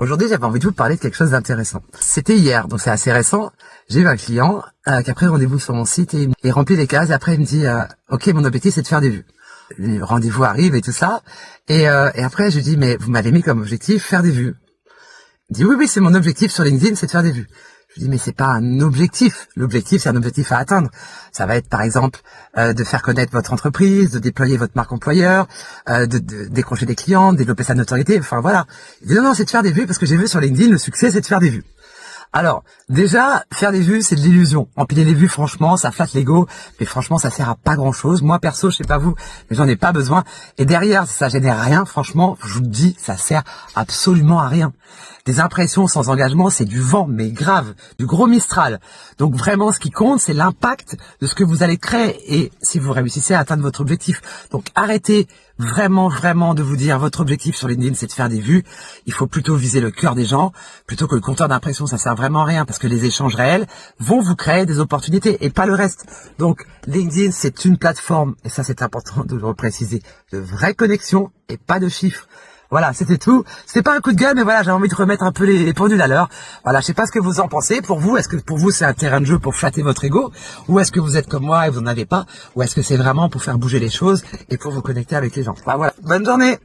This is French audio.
Aujourd'hui, j'avais envie de vous parler de quelque chose d'intéressant. C'était hier, donc c'est assez récent. J'ai eu un client qui a pris rendez-vous sur mon site et il remplit les cases. Et après, il me dit ok, mon objectif, c'est de faire des vues. Le rendez-vous arrive et tout ça. Et après, je lui dis, mais vous m'avez mis comme objectif faire des vues. Il dit, oui, oui, c'est mon objectif sur LinkedIn, c'est de faire des vues. Je lui dis, mais c'est pas un objectif. L'objectif, c'est un objectif à atteindre. Ça va être, par exemple, de faire connaître votre entreprise, de déployer votre marque employeur, de décrocher des clients, de développer sa notoriété. Enfin, voilà. Il dit, non, non, c'est de faire des vues parce que j'ai vu sur LinkedIn, le succès, c'est de faire des vues. Alors, déjà, faire des vues, c'est de l'illusion. Empiler les vues, franchement, ça flatte l'ego, mais franchement, ça sert à pas grand-chose. Moi, perso, je sais pas vous, mais j'en ai pas besoin. Et derrière, si ça génère rien, franchement, je vous le dis, ça sert absolument à rien. Des impressions sans engagement, c'est du vent, mais grave, du gros Mistral. Donc vraiment, ce qui compte, c'est l'impact de ce que vous allez créer et si vous réussissez à atteindre votre objectif. Donc arrêtez vraiment de vous dire votre objectif sur LinkedIn, c'est de faire des vues. Il faut plutôt viser le cœur des gens plutôt que le compteur d'impression. Ça sert vraiment à rien parce que les échanges réels vont vous créer des opportunités et pas le reste. Donc LinkedIn, c'est une plateforme, et ça c'est important de le préciser, de vraies connexions et pas de chiffres. Voilà, c'était tout. C'était pas un coup de gueule, mais voilà, j'ai envie de remettre un peu les pendules à l'heure. Voilà, je sais pas ce que vous en pensez. Pour vous, est-ce que pour vous c'est un terrain de jeu pour flatter votre ego, ou est-ce que vous êtes comme moi et vous n'en avez pas, ou est-ce que c'est vraiment pour faire bouger les choses et pour vous connecter avec les gens. Voilà. Bonne journée.